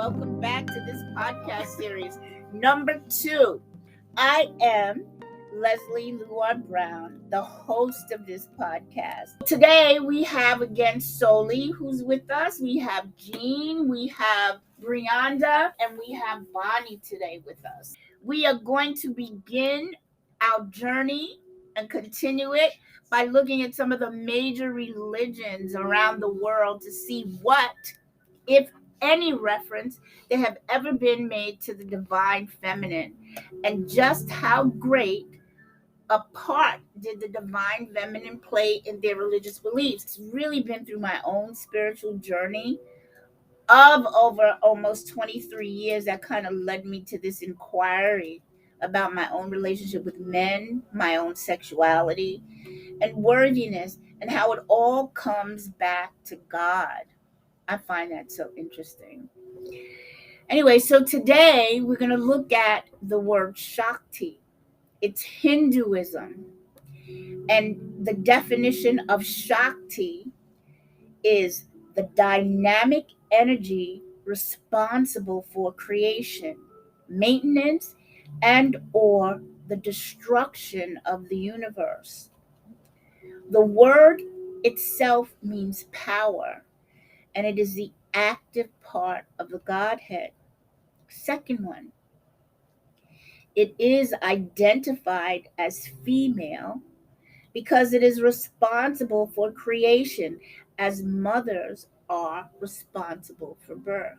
welcome back to this podcast series, number 2. I am Leslie Luar Brown, the host of this podcast. Today we have again Soli, who's with us. We have Jean, we have Brianda, and we have Bonnie today with us. We are going to begin our journey and continue it by looking at some of the major religions around the world to see what, if any, reference there have ever been made to the divine feminine, and just how great a part did the divine feminine play in their religious beliefs. It's really been through my own spiritual journey of over almost 23 years that kind of led me to this inquiry about my own relationship with men, my own sexuality, and worthiness, and how it all comes back to God. I find that so interesting. Anyway, so today we're going to look at the word Shakti. It's Hinduism. And the definition of Shakti is the dynamic energy responsible for creation, maintenance, and or the destruction of the universe. The word itself means power, and it is the active part of the Godhead. Second one, it is identified as female because it is responsible for creation, as mothers are responsible for birth.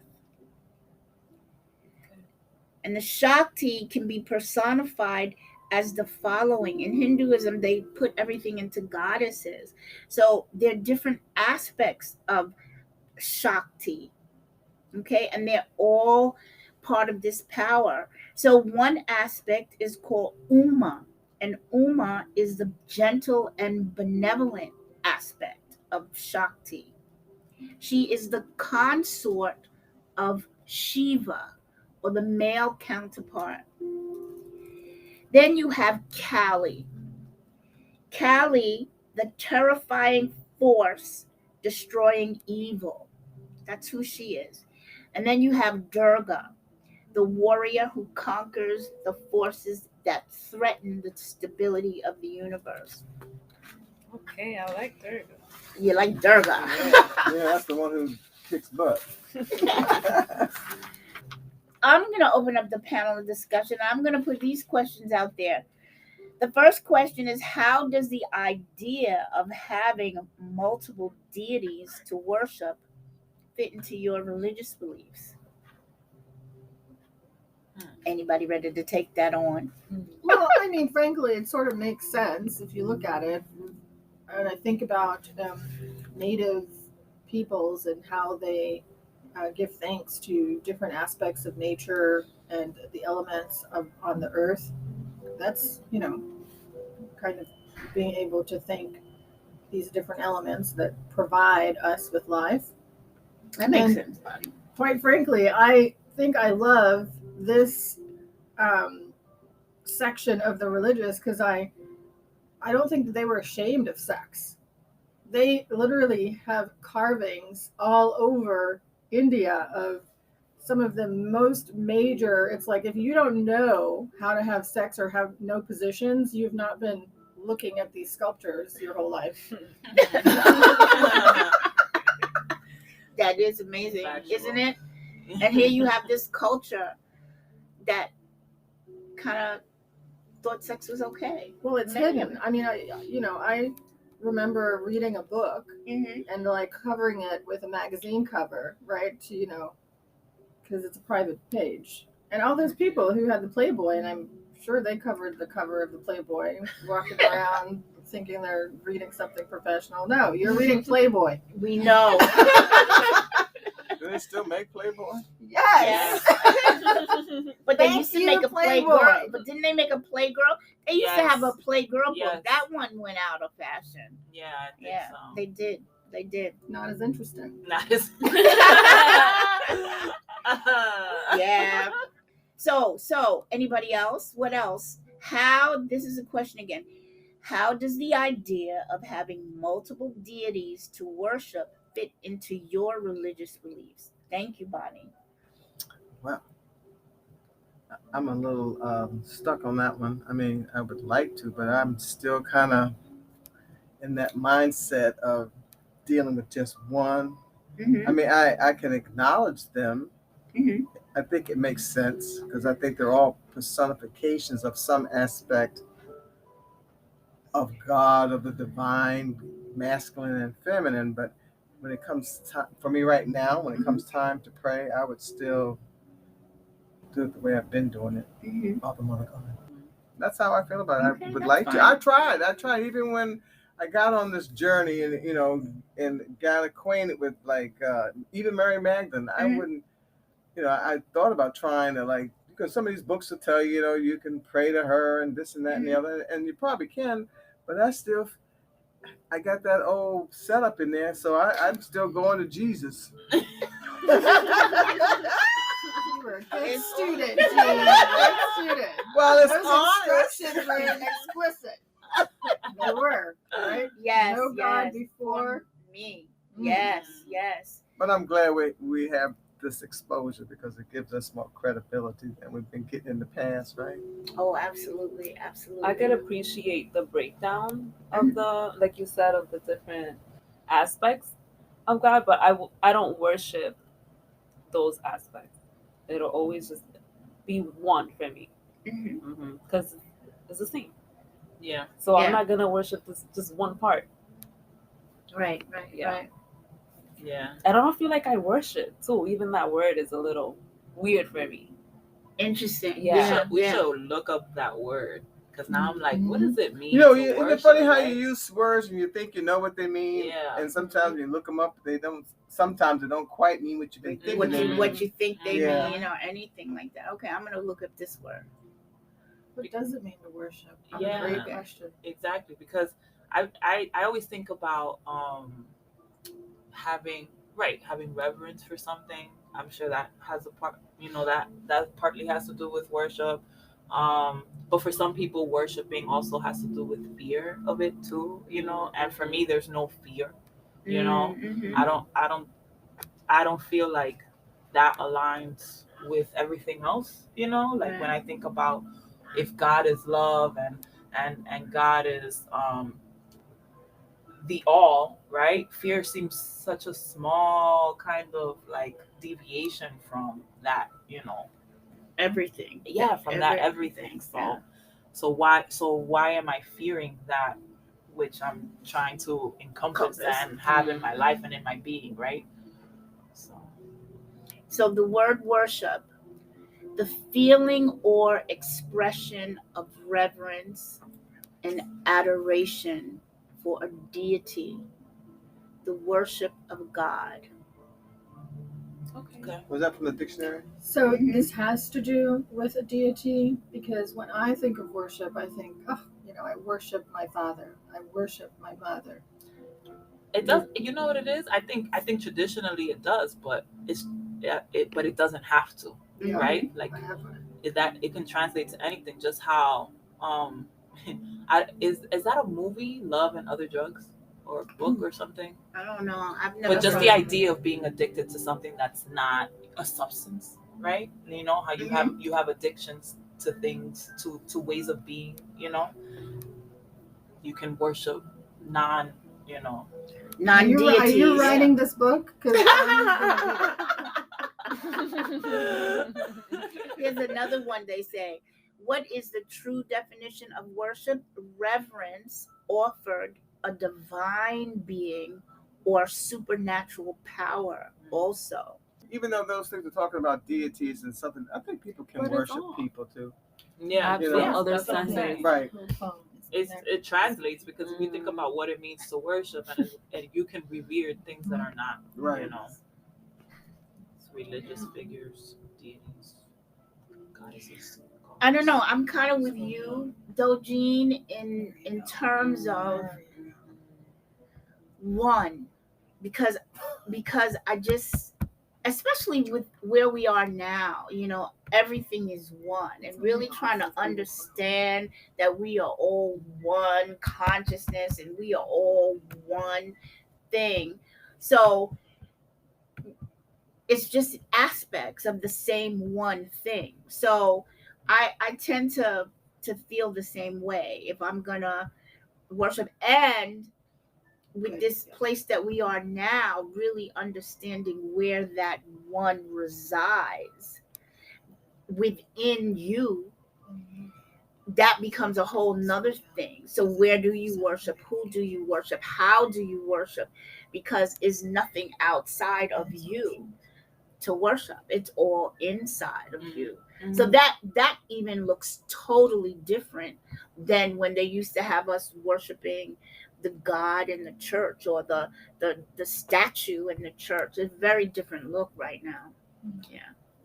And the Shakti can be personified as the following. In Hinduism, they put everything into goddesses. So there are different aspects of Shakti, okay? And they're all part of this power. So one aspect is called Uma, and Uma is the gentle and benevolent aspect of Shakti. She is the consort of Shiva, or the male counterpart. Then you have Kali. Kali, the terrifying force destroying evil. That's who she is. And then you have Durga, the warrior who conquers the forces that threaten the stability of the universe. Okay, I like Durga. You like Durga? Yeah, that's the one who kicks butt. I'm going to open up the panel of discussion. I'm going to put these questions out there. The first question is, how does the idea of having multiple deities to worship fit into your religious beliefs? Anybody ready to take that on? Well, I mean, frankly, it sort of makes sense if you look at it. And I think about native peoples and how they give thanks to different aspects of nature and the elements on the earth. That's, kind of being able to thank these different elements that provide us with life. That makes sense, buddy. Quite frankly, I think I love this section of the religious because I don't think that they were ashamed of sex. They literally have carvings all over India of some of the most major. It's like, if you don't know how to have sex or have no positions, you've not been looking at these sculptures your whole life. That is amazing, Factual. isn't it? And here you have this culture that kind of thought sex was okay. Well, it's hidden. I mean, I remember reading a book and like covering it with a magazine cover, right? To, because it's a private page. And all those people who had the Playboy, and I'm sure they covered the cover of the Playboy, walking around thinking they're reading something professional. No, you're reading Playboy. We know. Do they still make Playboy? Yes. But they Thank used to you, make a Playboy. Playgirl. But didn't they make a Playgirl? They used to have a Playgirl Yes. book. That one went out of fashion. Yeah, I think Yeah, so. they did. They did. Not as interesting. Not as. Yeah. So anybody else? What else? This is a question again. How does the idea of having multiple deities to worship fit into your religious beliefs? Thank you, Bonnie. Well, I'm a little stuck on that one. I mean, I would like to, but I'm still kind of in that mindset of dealing with just one. I mean, I can acknowledge them. Mhm. I think it makes sense because I think they're all personifications of some aspect of God, of the divine, masculine and feminine. But when it comes time for me right now, when it comes time to pray, I would still do it the way I've been doing it. Father, Mother, God. That's how I feel about it. Okay, I would that's like to. fine. I tried. Even when I got on this journey and and got acquainted with even Mary Magdalene, I wouldn't. I thought about trying to because some of these books will tell you, you can pray to her and this and that and the other, and you probably can, but I got that old setup in there, so I'm still going to Jesus. You were a good student, Gene. Good student. Well, it's Those honest. instructions were explicit. They were, right? Yes, No God yes. before me. Mm. Yes. But I'm glad we have this exposure because it gives us more credibility than we've been getting in the past, right? Oh, absolutely. I could appreciate the breakdown of the, like you said, of the different aspects of God, but I don't worship those aspects. It'll always just be one for me because it's the same. Yeah. So I'm not gonna worship this just one part. Right. Yeah. Yeah. And I don't feel like I worship too. Even that word is a little weird for me. Interesting. Yeah. We should look up that word because now I'm like, what does it mean? Isn't it funny how right? you use words and you think you know what they mean? Yeah. And sometimes you look them up, they don't. Sometimes they don't quite mean what you've been thinking. What you think they Yeah. mean or anything like that. Okay, I'm gonna look up this word. What does it mean to worship? Yeah. Great question. Exactly, because I always think about having reverence for something. I'm sure that has a part, that partly has to do with worship. But for some people, worshiping also has to do with fear of it too, and for me there's no fear. I don't feel like that aligns with everything else, like when I think about if God is love and God is the all, right? Fear seems such a small kind of like deviation from that, Everything. Yeah, from that everything. So why am I fearing that which I'm trying to encompass and have in my life and in my being, right? So the word worship, the feeling or expression of reverence and adoration for a deity, the worship of God. Okay. Was that from the dictionary? So this has to do with a deity because when I think of worship, I think, I worship my father, I worship my mother. It does. You know what it is? I think traditionally it does, but but it doesn't have to, right? Like it can translate to anything. Just how is that a movie, Love and Other Drugs, or a book or something? I don't know. I've never. But just the idea of being addicted to something that's not a substance, right? You know how you have addictions to things, to ways of being. You can worship non-deities. Are you writing this book? Here's another one they say. What is the true definition of worship? Reverence offered a divine being or supernatural power also. Even though those things are talking about deities and something, I think people can worship people too. Yeah, other that's what I'm senses. saying. Right. It translates because if you think about what it means to worship and you can revere things that are not, Right. It's religious figures, deities, goddesses. I don't know. I'm kind of with you, though, Jean, in terms of one, because I just, especially with where we are now, everything is one, and really trying to understand that we are all one consciousness and we are all one thing. So it's just aspects of the same one thing. So I tend to feel the same way if I'm gonna worship. And with this place that we are now, really understanding where that one resides within you, that becomes a whole nother thing. So where do you worship? Who do you worship? How do you worship? Because it's nothing outside of you to worship. It's all inside of you. So that even looks totally different than when they used to have us worshiping the God in the church, or the statue in the church. It's a very different look right now.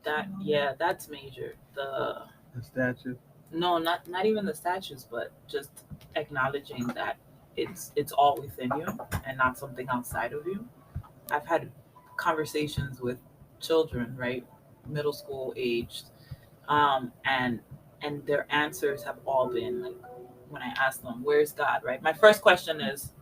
That's major. The statue. No, not even the statues, but just acknowledging that it's all within you and not something outside of you. I've had conversations with children, right, middle school aged, and their answers have all been like, when I ask them, "Where's God?" Right, my first question is,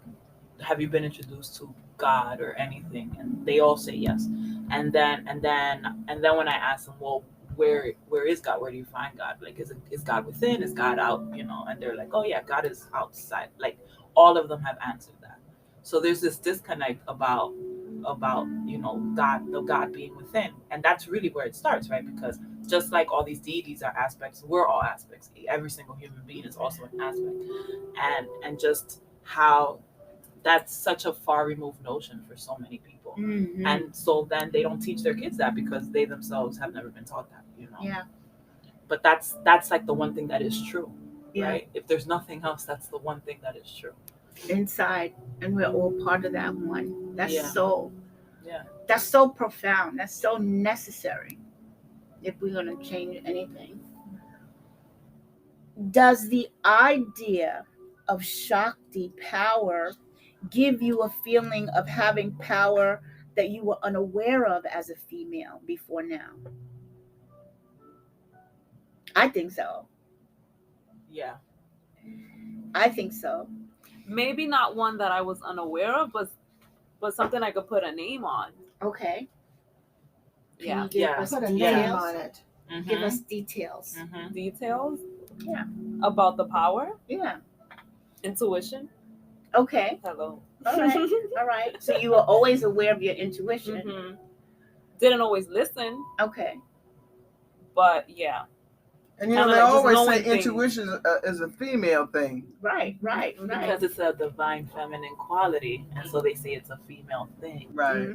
"Have you been introduced to God or anything?" And they all say yes. And then when I ask them, "Well, where is God? Where do you find God? Like, is God within? Is God out? You know?" And they're like, "Oh yeah, God is outside." Like, all of them have answered that. So there's this disconnect about God being within, and that's really where it starts, right? Because just like all these deities are aspects, we're all aspects. Every single human being is also an aspect, and just how that's such a far removed notion for so many people. And so then they don't teach their kids that because they themselves have never been taught that, Yeah. But that's like the one thing that is true, right? If there's nothing else, that's the one thing that is true. Inside, and we're all part of that one. That's that's so profound. That's so necessary if we're going to change anything. Does the idea of Shakti power give you a feeling of having power that you were unaware of as a female before now? I think so. Yeah. I think so. Maybe not one that I was unaware of, but something I could put a name on. Okay. Can Yeah. you give us Put a details? name on it. Give us details. Details? Yeah. About the power? Yeah. Intuition? Okay. Hello. All right. All right. So you were always aware of your intuition. Didn't always listen. Okay. But yeah. And Kinda they like just always knowing say intuition is a female thing. Right. Because it's a divine feminine quality, and so they say it's a female thing. Right.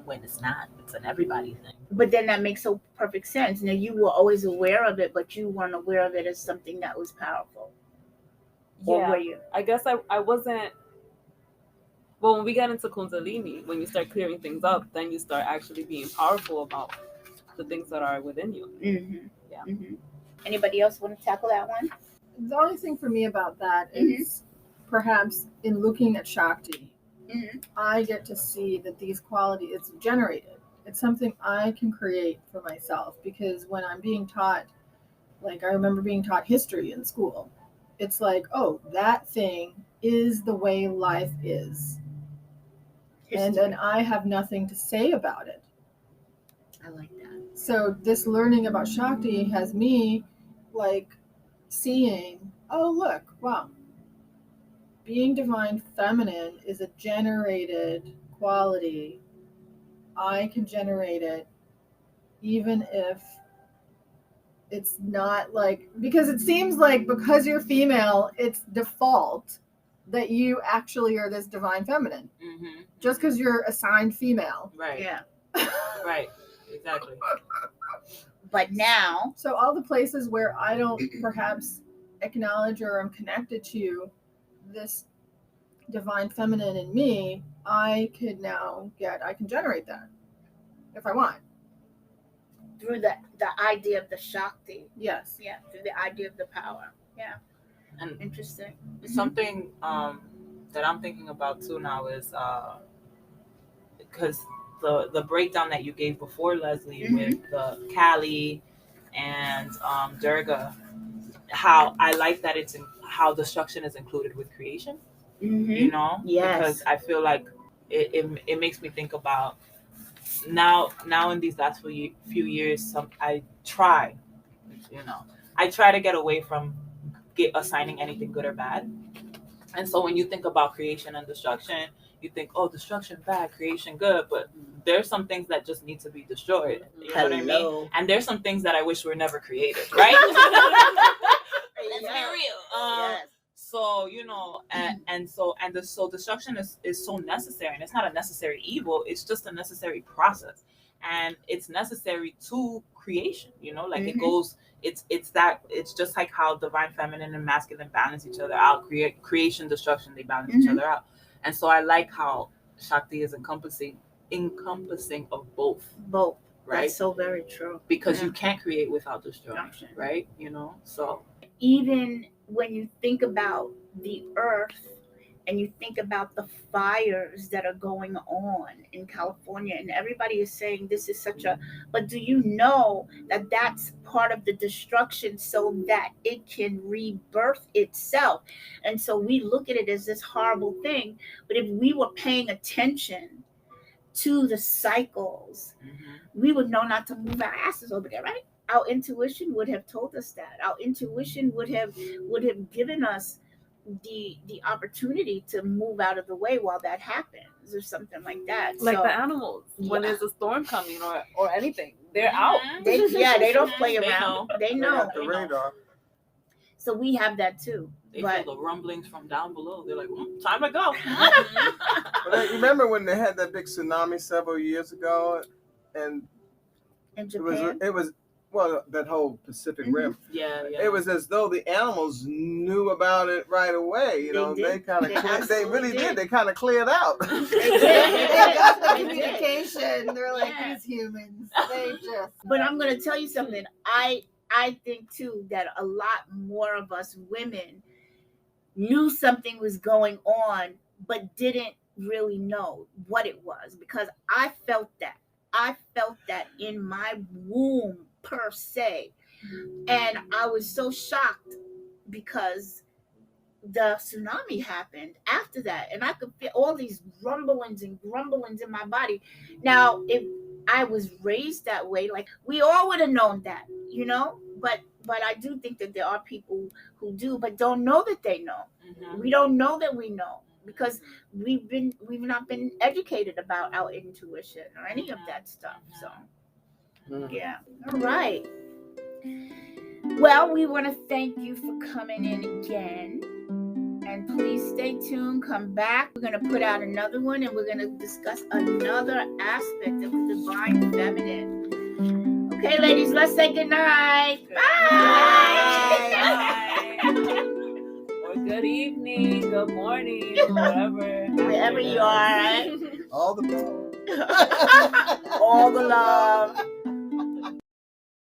When it's not, it's an everybody thing. But then that makes so perfect sense. Now, you were always aware of it, but you weren't aware of it as something that was powerful. Or were you? I guess I wasn't. Well, when we get into Kundalini, when you start clearing things up, then you start actually being powerful about the things that are within you. Yeah. Anybody else want to tackle that one? The only thing for me about that is perhaps in looking at Shakti, I get to see that these qualities, it's generated. It's something I can create for myself, because when I'm being taught, like I remember being taught history in school, it's like, oh, that thing is the way life is. And then I have nothing to say about it. I like that. So this learning about Shakti has me like seeing, oh, look, wow. Being divine feminine is a generated quality. I can generate it even if it's not like, because it seems like because you're female, it's default that you actually are this divine feminine. Just because you're assigned female. Right. Yeah. Right. Exactly. But now, so all the places where I don't perhaps acknowledge or am connected to this divine feminine in me, I can generate that if I want. through the idea of the Shakti. Yes. Yeah, through the idea of the power. Yeah. And Interesting. something that I'm thinking about too now is because the breakdown that you gave before, Leslie, with the Kali and Durga, how I like that it's how destruction is included with creation. Yes. Because I feel like it makes me think about now in these last few years, I try to get away from assigning anything good or bad. And so when you think about creation and destruction, you think, oh, destruction bad, creation good, but there's some things that just need to be destroyed. You know what I mean? And there's some things that I wish were never created, right? Let's be real. Yes. So so destruction is so necessary, and it's not a necessary evil. It's just a necessary process, and it's necessary to creation. Like it goes. It's just like how divine feminine and masculine balance each other out. Creation, destruction, they balance each other out. And so I like how Shakti is encompassing of both. Both. Right. That's so very true. Because you can't create without destruction, right? So even when you think about the earth and you think about the fires that are going on in California, and everybody is saying this is but do you know that that's part of the destruction so that it can rebirth itself? And so we look at it as this horrible thing, but if we were paying attention to the cycles, we would know not to move our asses over there, right? Our intuition would have told us that. Our intuition would have given us the opportunity to move out of the way while that happens or something like that. Like the animals, when there's a storm coming or anything, they're out. They don't play around. They know. The radar. So we have that too. They feel the rumblings from down below. They're like, time to go. But I remember when they had that big tsunami several years ago, and in Japan, it was that whole Pacific Rim. Yeah. It was as though the animals knew about it right away. They kind of they really did. They kind of cleared out. They got the did. communication. They're like these humans. They just. But I'm going to tell you something. I think too that a lot more of us women knew something was going on, but didn't really know what it was, because I felt that in my womb per se. And I was so shocked because the tsunami happened after that, and I could feel all these rumblings and grumblings in my body. Now, if I was raised that way, like we all would have known that, but I do think that there are people who do but don't know that they know. We don't know that we know because we've not been educated about our intuition or any of that stuff. So yeah. All right. Well, we want to thank you for coming in again. And please stay tuned. Come back. We're going to put out another one, and we're going to discuss another aspect of the divine feminine. Okay, ladies, let's say goodnight. Bye. Or good evening, good morning, wherever you are. Right? All the love. All the love.